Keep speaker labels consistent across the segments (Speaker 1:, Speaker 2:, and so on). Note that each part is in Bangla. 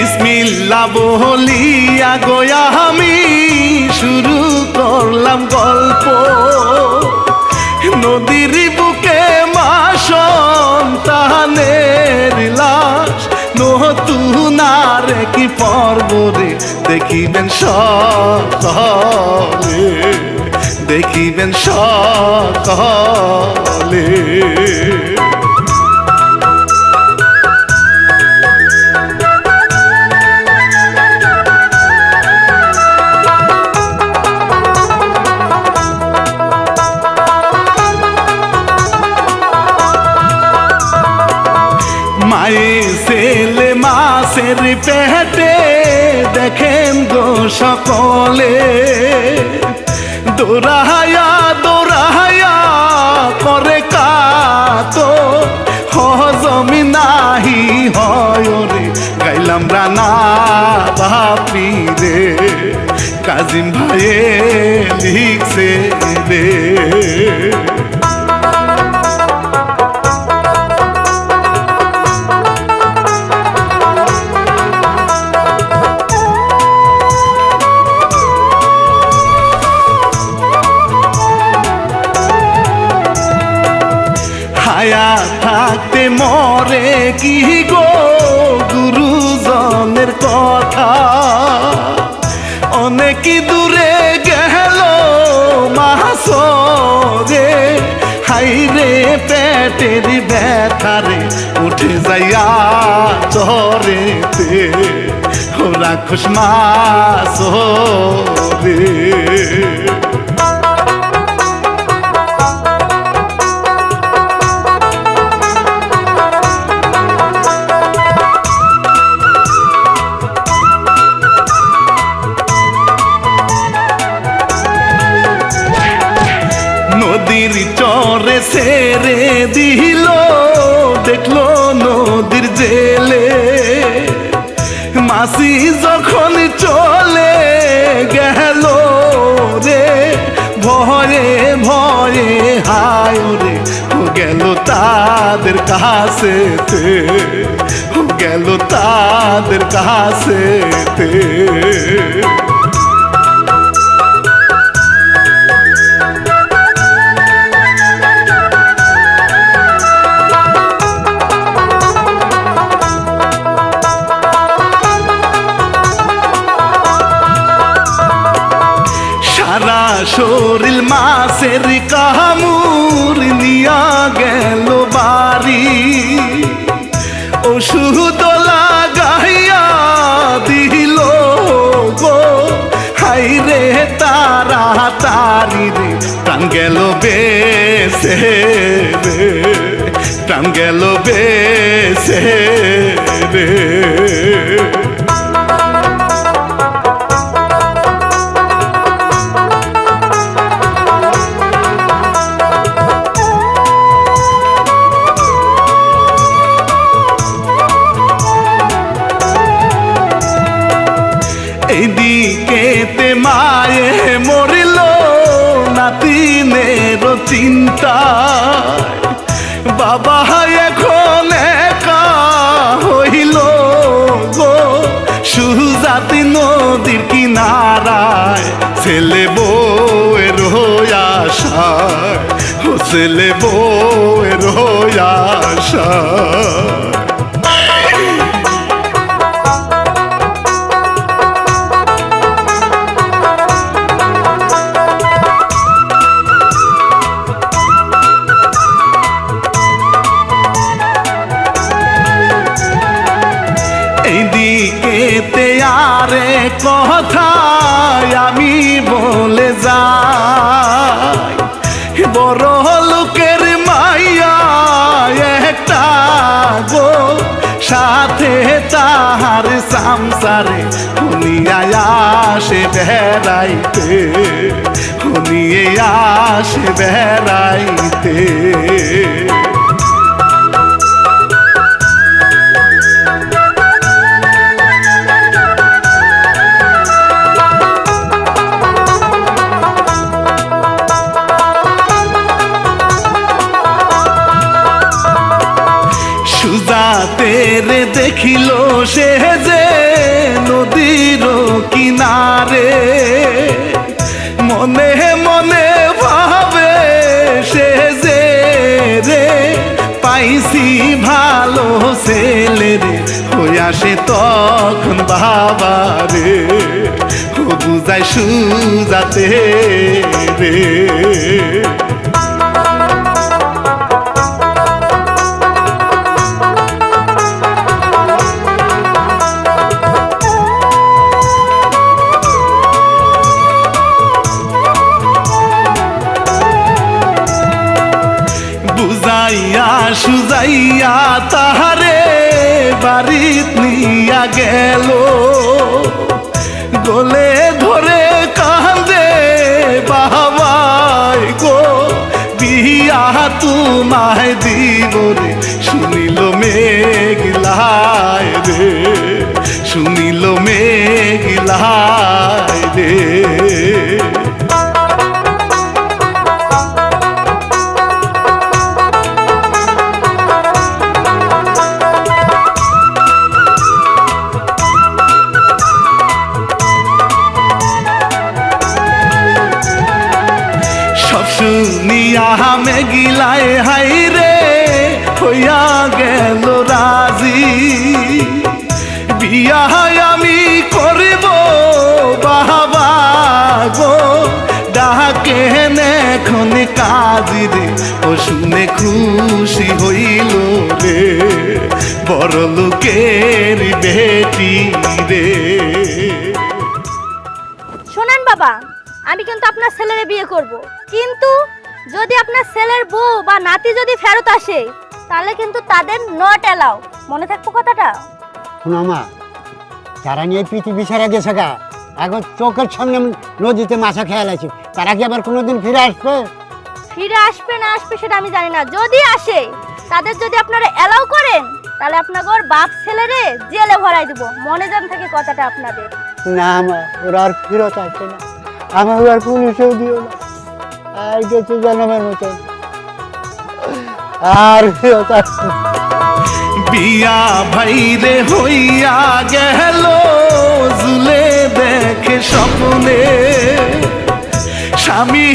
Speaker 1: বিসমিল্লাহ বলিয়া গোয়া আমি শুরু করলাম গল্প। নদীর বুকে মা সন্তানের লাশ, নতুন আর কি পর্বরে দেখিবেন সকলে, দেখিবেন সকলে। মায়ের ছেলে মাছের পেটে দেখেন গো সকলে, দৌড়াইয়া দৌড়াইয়া করে কাতো হজমি নাহি হয় রে। গাইলাম রানা বাপি রে, কাজিম ভাইয়ে লিখছে রে। হায়া থাকতে মরে কি গো গুরুজনের কথা, অনেক দূরে গেল মাসরে। হাইরে পেটের ব্যথারে উঠে যাইয়া চরেতে, ওরা খুশ মাসরে। নদীর চরে ছেড়ে দিল, দেখলো নদীর জেলে। মাসি যখন চলে গেল রে, ভয়ে ভয়ে হায় রে গেল তাদের কাছেতে, গেল তাদের কাছেতে। সারা শরীর মাছের কামড় নিয়া গেল বাড়ি, ওষুধ লাগাইয়া দিল গো। হাইরে তাড়াতাড়ি রে, প্রাণ গেল বেঁচে রে, প্রাণ গেল বেঁচে রে। এইদিকেতে মায়ে মরিল নাতিনের চিন্তায়, বাবা এখন একা হইল গো সুজাতি নদীর কিনারায়। ছেলে বউয়ের আশায়, ও ছেলে বউয়ের আশায়। এইদিকেতে আরে কথা আমি বলে যাই, বড় লোকের মাইয়া একটা গো, সাথে তাহার সংসারে শুনিয়া আসে বেড়াইতে, শুনিয়ে আসে বেড়াইতে। ছেড়ে দেখিল সে যে নদীর কিনারে, মনে মনে ভাবে সে যে রে পাইছি ভালো ছেলে রে, হইয়া সে তখন বাবা রে বুঝাই সুজাতে রে। বুঝাইয়া সুজাইয়া তাহারে বাড়িত নিয়া গেল, গলে ধরে কাঁদে বাবাই গো বিয়া তোমায় দিব রে, শুনিল মেঘলায় রে, শুনিল মেঘলায় রে। শুনিয়া মেঘিলায় হাই রে হইয়া গেল রাজি, বিয়া আমি করিব বাবা গো ডাকেন এখন কাজী রে, ও শুনে খুশি হইল রে বড় লোকের বেটি রে।
Speaker 2: শোনেন বাবা, আমি কিন্তু আপনার ছেলের বিয়ে করব, কিন্তু যদি আপনার ছেলের বউ বা নাতি যদি ফেরত আসে তাহলে কিন্তু তাদের নট অ্যালাউ, মনে থাকবো কথাটা।
Speaker 3: শোনো মা, যারা নিয়ে পৃথিবী ছেড়ে গেছে গা, এখন চোখের সামনে নদীতে মাছা খেয়াল আছে, তারা কি আবার কোনোদিন ফিরে আসবে?
Speaker 2: ফিরে আসবে না আসবে সেটা আমি জানি না, যদি আসে তাদের যদি আপনারা অ্যালাউ করেন তাহলে আপনাদের বাপ ছেলেরে জেলে ভরাই দিব, মনে জান থাকে কথাটা আপনাদের।
Speaker 3: না মা, ওরা আর ফিরত আসবে না, আমার আর পুলিশেও দিও না, আর গেছে জন্মের মতো আর ফিরত আসবে।
Speaker 1: বিয়া ভাইরে হইয়া গেল জুলে দেখে স্বপ্নে, স্বামী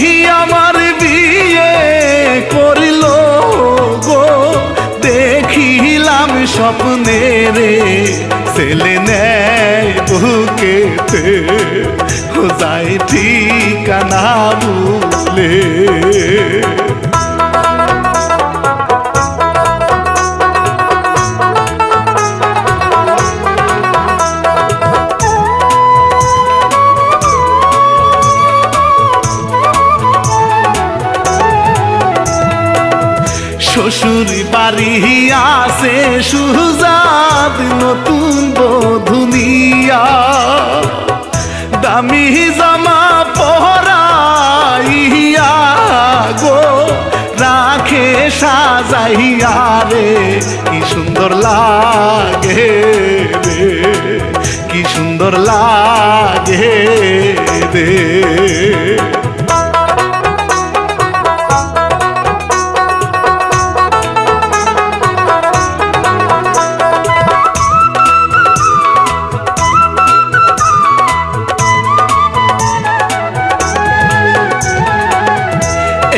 Speaker 1: আমার বিয়ে করিল গো দেখিলাম স্বপ্নে রে, ছেলে নেয় বুকেতে যায় ঠিকানা ভুলে। শ্বশুর বাড়ি আছে সুজাত নতুন বধুনিয়া, দামি জামা পরাইয়া গো রাখে সাজাইয়া রে, কি সুন্দর লাগে রে, কি সুন্দর লাগে রে।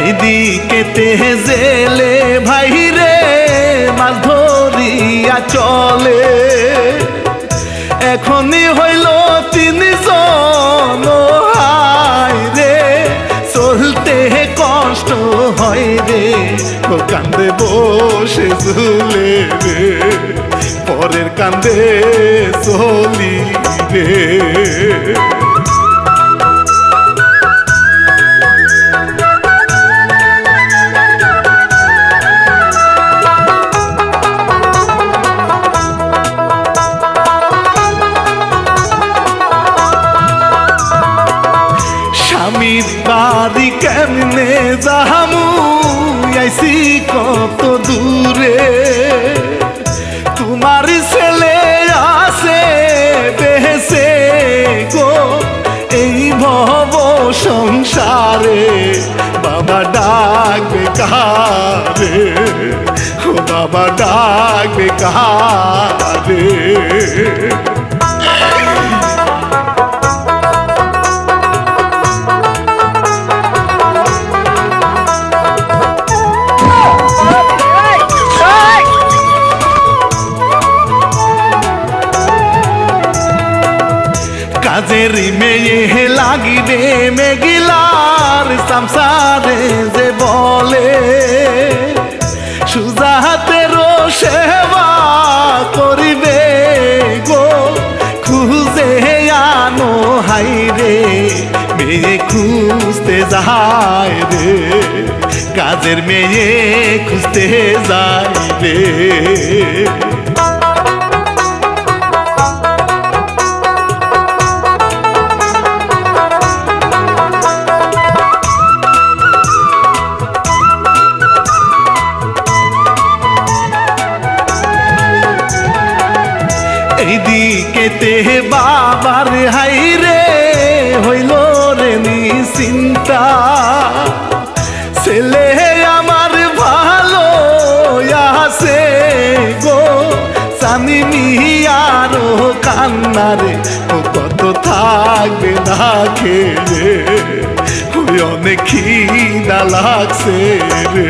Speaker 1: এইদিকে জেলে ভাইরে মাছ ধরিয়া চলে, এখনই হইল 3 জন হাই রে, চলতে কষ্ট হয় রে, ও কান্দে বসে ঝুলে রে, পরের কান্দে চলি রে। স্বামীর বাড়ি কেমনে যামু, আইছি কত দূরে, তোমার ছেলে আছে বেহেছে গো এই ভব সংসারে, বাবা ডাকবে কারে, ও বাবা বা ডাকবে কারে। কাজের মেয়ে লাগিবে মেঘিলার সংসারে যে বলে সুজাতের সেবা করিবে গো খুঁজে আনো হাইরে মেয়ে খুঁজতে যায় রে কাজের মেয়ে খুঁজতে যায় রে। এইদিকেতে বাবার হাইরে হইল রে চিন্তা ছেলে আমার ভালো আছে গো জানি মিয়ারও কান্নারে ও কত থাকবে না খেলে ওই অনেক খিদা লাগছে রে।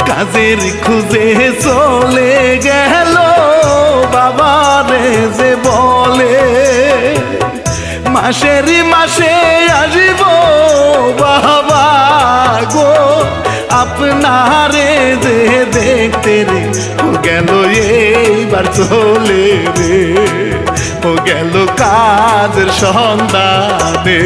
Speaker 1: কাজের খুঁজে চলে গেল বাবারে যে বলে মাসের মাসে আসব বাবা গো আপনারে যে দেখতে রে ও গেল এইবার চলে রে ও গেল কাজের সন্ধানে।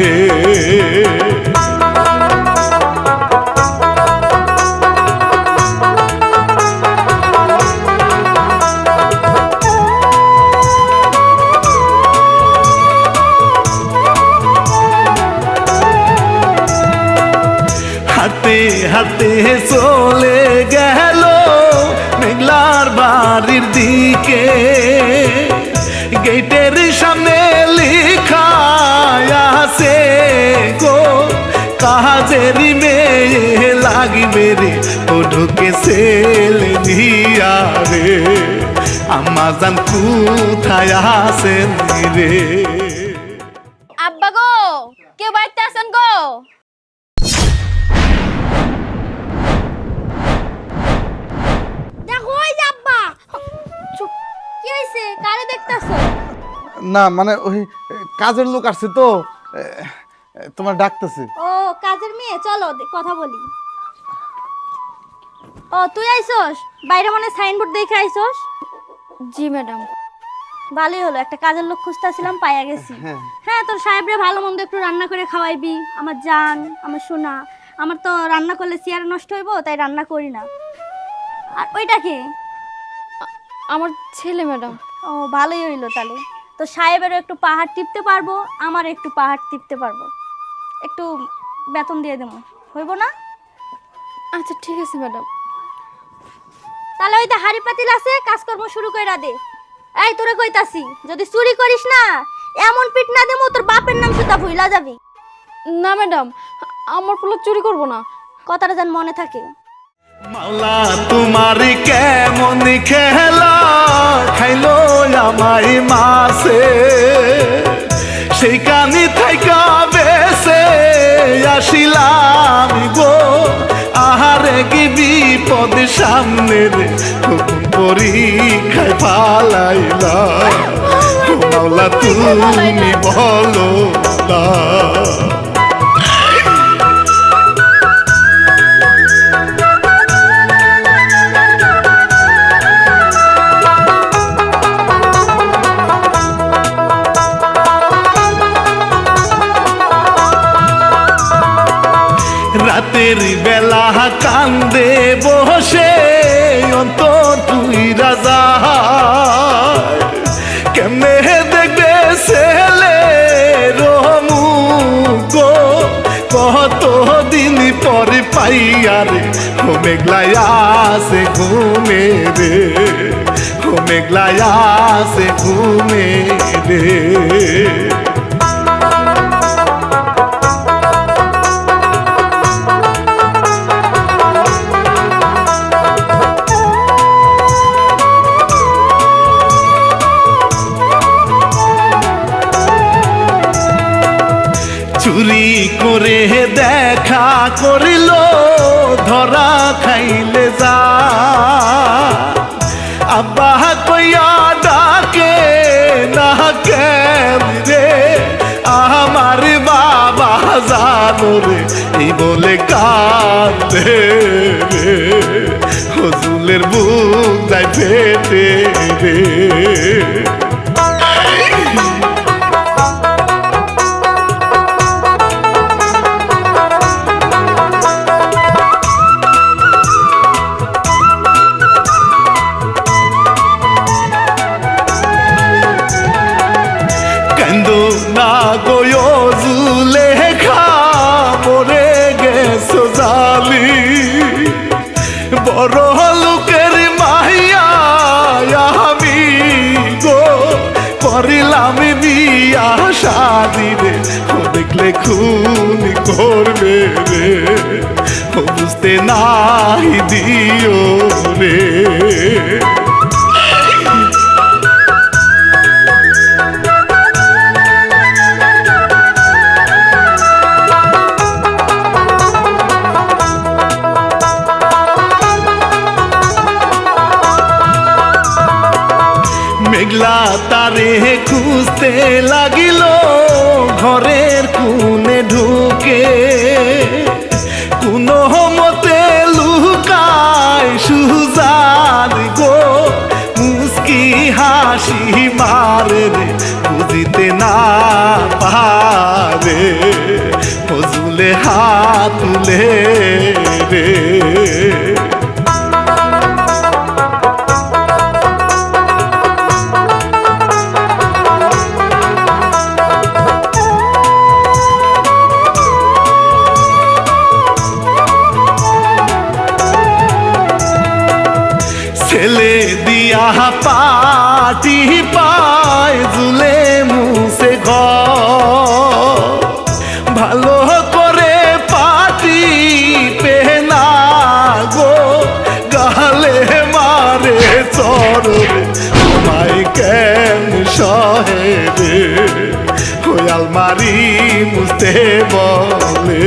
Speaker 1: হাঁটতে হাঁটতে চলে গেল মেঘলার বাড়ির দিকে গেটের সামনে লেখা আছে গো কাজের মেয়ে লাগিবে রে ও ঢুকে ছেলে নিয়া রে আম্মা জান কোথায় আছেন রে।
Speaker 2: আব্বা গো কেউ বাড়িতে আছেন গো?
Speaker 4: না মানে ওই কাজের লোক আসছে তো তোমার ডাকতেছে।
Speaker 2: ও কাজের মেয়ে, চলো কথা বলি। ও তুই আইছস? বাইরে মনে সাইনবোর্ড দেখে আইছস?
Speaker 5: জি ম্যাডাম।
Speaker 2: ভালোই হলো, একটা কাজের লোক খুঁজতেছিলাম, পাইয়া গেছি। হ্যাঁ তোর সাহেবরে ভালো মন্দ একটু রান্না করে খাওয়াইবি। আমার জান, আমার সোনা, আমার তো রান্না করলে চেয়ার নষ্ট হইব, তাই রান্না করি না। আর ওইটা কি?
Speaker 5: আমার ছেলে ম্যাডাম।
Speaker 2: ও ভালোই হইলো, তাহলে তো সাহেবেরও একটু পাহাড় টিপতে পারবো, আমার একটু পাহাড় টিপতে পারবো। একটু বেতন দিয়ে দেবো, হইব না?
Speaker 5: আচ্ছা ঠিক আছে ম্যাডাম।
Speaker 2: তাহলে ওই যে হাড়ি পাতিল আছে, কাজকর্ম শুরু কইরা দে। এই তোরে কইতাছি, যদি চুরি করিস না এমন পিট না দেবো তোর বাপের নাম সুতা ভুইলা যাবি।
Speaker 5: না ম্যাডাম, আমার পোলা চুরি করব না।
Speaker 2: কথাটা যেন মনে থাকে।
Speaker 1: মাওলা তোমার কেমন খেলা খাইলো আমায় মাসে সেই কানি থাইকা বেসে আসিলাম গো আহারে কি বিপদ সামনে রে হুকুম পরীক্ষায় পালাইলা মাওলা তুমি বলো না। রাতের বেলা কান্দে বসে অন্তর তুই রাজা কেমনে দেখবে ছেলে রমু গো কত দিন পরে পাইয়ারে মেঘলা মেঘলায়া সে ঘুমে রে ও মেঘলায়া সে ঘুমে রে চুরি করে দেখা করিল ধরা খাইলে যা আব্বা কইয়া ডাকে না কেন রে আমার বাবা জানো রে এই বলে কাঁদে রে হজুলের বুক যায় ফেটে রে না গয় জুলেখা মরে গেছো জালি বড় লোকের মাইয়া আমি গো করিলাম বিয়া শাদি রে ও দেখলে খুন করবে রে ও বুঝতে নাই দিও রে মেঘলা তারে খুঁজতে লাগিল ঘরের কোণে ঢুকে কোনো মতে লুকায় সুজান গো মুস্কি হাসি মারে রে বুঝিতে না পারে ফজুলে হাত তুলে রে ছেলে দিয়া পাটি পায় জুলে মুছে ঘর ভালো করে পাটি পেনা গো গালে মারে চরে মাই কেন সহে রে ওই আলমারি মুছতে বলে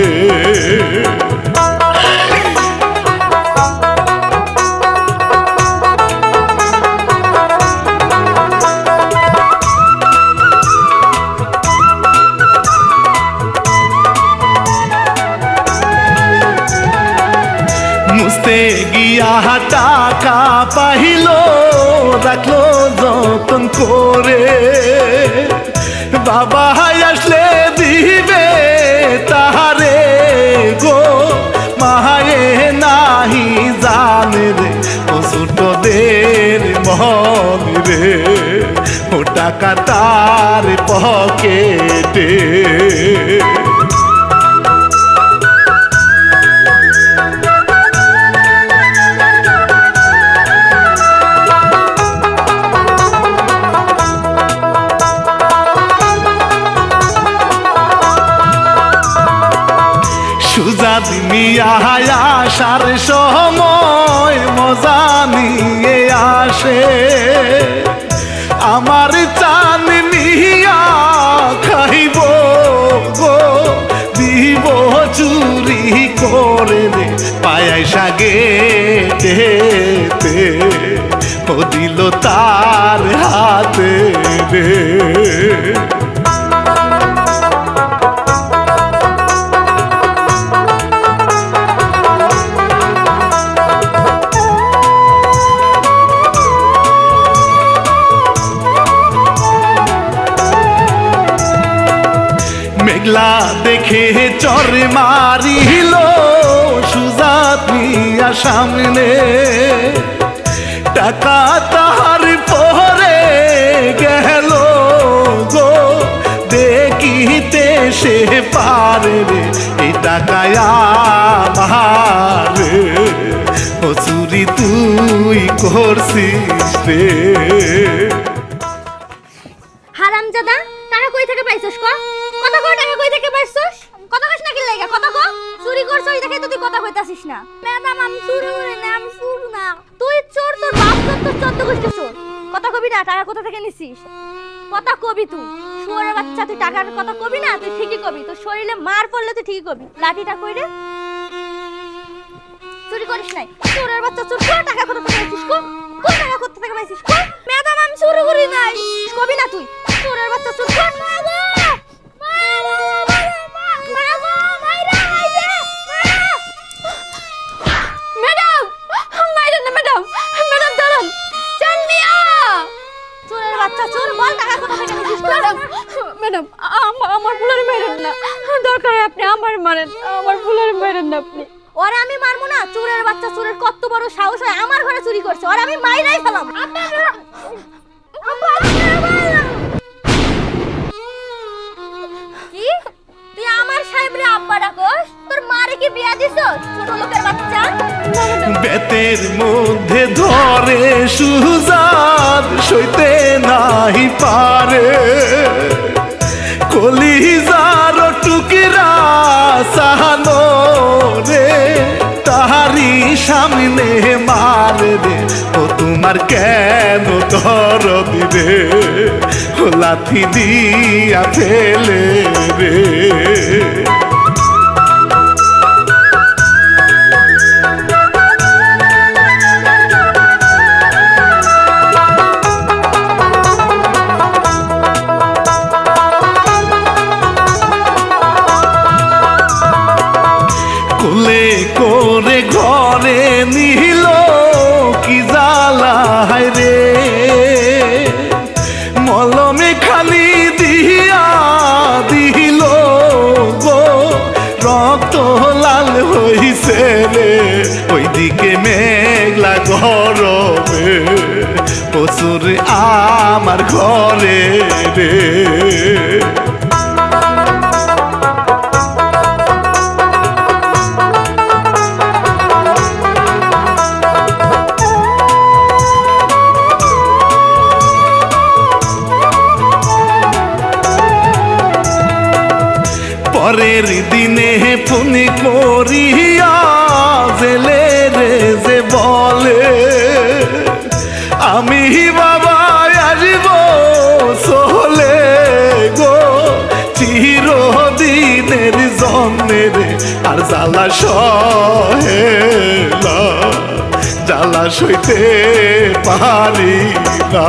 Speaker 1: মুছতে গিয়া টাকা পাইল রাখলো যতন করে বাবা আসলে দিবে তাহারে গো মায়ে নাহি জানে রে ও ছোটদের মন রে ও টাকা তার পকেটে সুজাত মিয়া আসার সময় মজা নিয়ে আসে আমার চান মিয়া খাইব গো দিব চুরি করে রে পায়াই সাগে ও দিল তার হাতে রে মেঘলা দেখে চর মারিল সুজাত মিয়া সামনে টাকা তাহার পরে গেল গো দেখিতে সে পারে রে এই টাকায় আমার ও চুরি তুই করছিস রে।
Speaker 2: হারামজাদা, টাকা কই থেকে পাইছস ক? কত কো টাকা কই থেকে পাইছস? কত কস নাকি লাগা? কত কো? চুরি করছস দেখে তো তুই কথা কইতাছিস না। ম্যাডাম আমি চুরি করি না, আমি চোর না। তুই চোর, তোর বাপ চোর, তোর 14 গোষ্ঠী চোর। কথা কবি না, টাকা কোথা থেকে নিছিস? কথা কবি তুই। শুয়োরের বাচ্চা, তুই টাকার কথা কবি না, তুই ঠিকই কবি। তোর শরীরে মার পড়লে তুই ঠিকই কবি। লাঠিটা কই রে? চুরি করিস নাই। চোরের বাচ্চা চোর, কো টাকা কোথা থেকে পাইছিস কো? কো টাকা কোথা থেকে পাইছিস কো? ম্যাডাম আমি চুরি করি নাই। কবি না তুই। চোরের বাচ্চা চোর, কো না গো।
Speaker 5: ম্যাডাম, মাইরেন না ম্যাডাম, ম্যাডাম দাঁড়ান। চান মিয়া,
Speaker 2: চোরের বাচ্চা চোর, বল টাকা কোথা থেকে নিছিস?
Speaker 5: ম্যাডাম, ম্যাডাম আমার ফুলারে মাইরেন না, দরকার হয় আপনি আমার মারেন, আমার ফুলারে মাইরেন না আপনি।
Speaker 2: ওরে আমি মারবো না। চোরের বাচ্চা, চোরের কত বড় সাহস হয় আমার ঘরে চুরি করছে। ওরে আমি মাইরাই ফেলাম। কি তুই আমার সাহেবরে আব্বা ডাকস? তোর মারে কি বিয়া দিছস ছোট লোকের বাচ্চা?
Speaker 1: বেতের মধ্যে ধরে সুজাদ সইতে নাহি পারে, কলিজার টুকরা সাহানো রে তাহারি সামনে মারে রে। ও তোমার কেন দরদ রে, ও লাথি দিয়া ফেলে রে। কোলে করে ঘরে নিল কি জ্বালা হায় রে, মলমে খালি দিয়া দিল গো, রক্ত লাল হইছে রে। ওইদিকে মেঘলা গরমে পশুর আমার ঘরে রে। পরের দিনে ফোন করিয়া জেলে রে যে বলে, আমি বাবা আসব চলে গো, চিরদিনের জন্যে রে। আর জ্বালা সহে না, জ্বালা সইতে পারি না।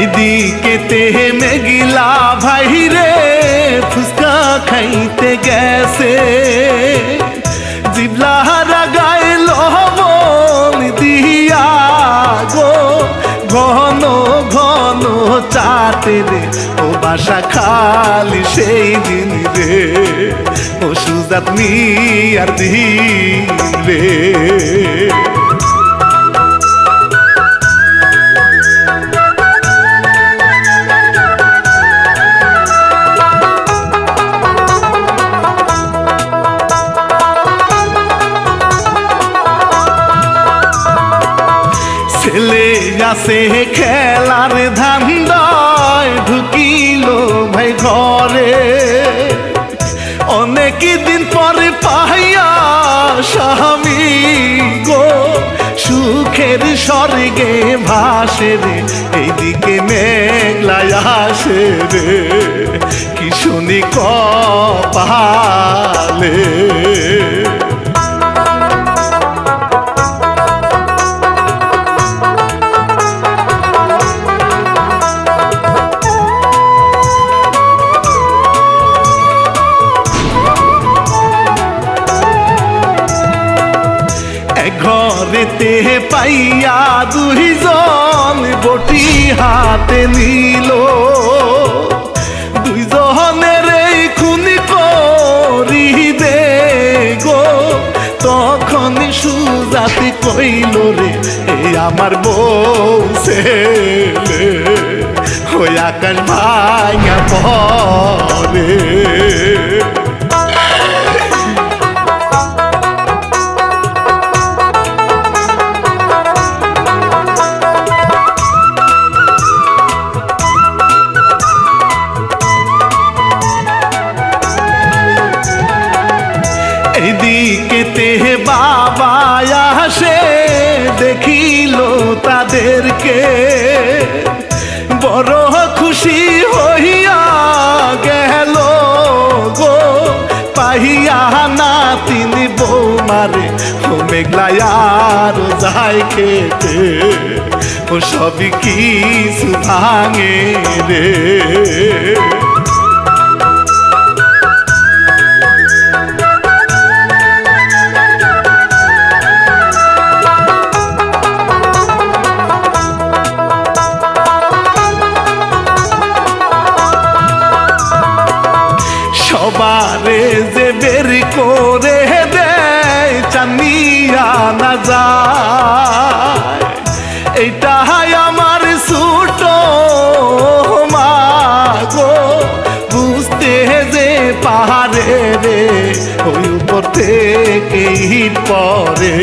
Speaker 1: এইদিকে তেহে মেঘিলা ভাই রে ফুচকা খাইতে গেছে, জিবলাহারা গায়ে লবণ দিয়া গো, ঘন ঘন চাটে রে। ও বাসা খালি সেই দিন রে, ও সুজাত মিয়ার দিন রে। ছেলে আছে খেলার ধান্দায় ঢুকিল ভাই ঘরে, অনেক দিন পরে পাইয়া স্বামী গো, সুখের স্বর্গে ভাসে রে। এইদিকে মেঘলায় আসে রে, কি শুনি কপালে। ঘরেতে পাইয়া দুইজন বটি হাতে নিল, দুইজনের খুন করি দে গো, জাতি কইল রে এই আমার বউ ছেলে ওই আকাশ ভাঙা পরে এইদিকেতে বাবা আসে দেখিল তাদেরকে বড় খুশি হইয়া গেল গো পাহিয়া না তিনি বৌমারে ও মেঘলায়ার যাই খেতে ও সবই কিছু ভাঙে রে সবারে যে বের করে দেয় চানিয়া না যায় এইটাই আমার ছোট মা গো বুঝতে যে পাহাড়ে রে ওই উপর থেকে হিট পরে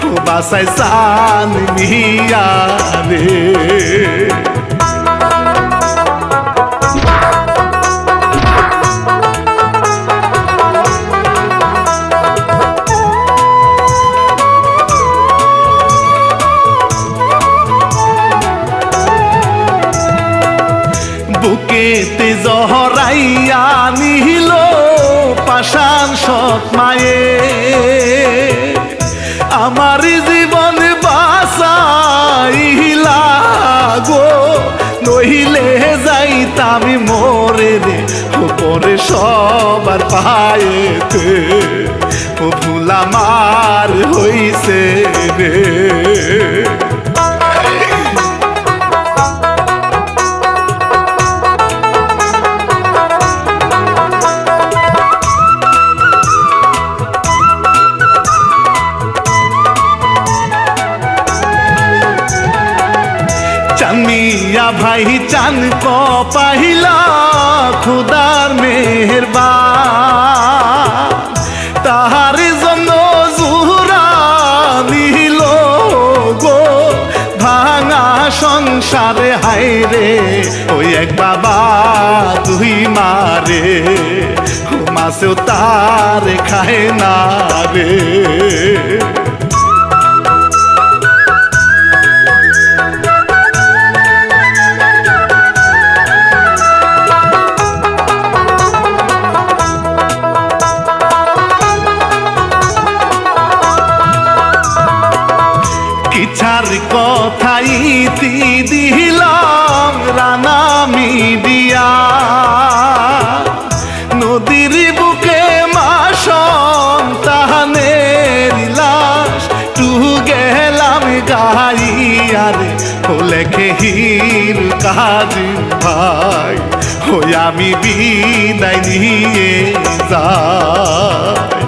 Speaker 1: ও বাসায় সান মিয়া রে বুকেতে জহরাইয়া নিল পাষাণ সৎ মায়ে আমার জীবন বাঁচাইলা গো নহিলে যাইতাম মরে রে উপরে সবার পায়েতে ও ভুলা মার হইছে রে চানিয়া ভাই চান ক পাহিলা খুদার মেহেরবান তাহার জন্য জুহুরা নিল গো ভাঙা সংসারে হাইরে ওই এক বাবা দুই মারে মাসেও তার খায় না রে ইচ্ছার কথাই দিলাম রানা মিডিয়া নদীর বুকে মা সন্তানের লাশ টু গেলাম গাইয়ারে ও লেখে হির কাজিম ভাই হই আমি বিদায় নিয়ে যাই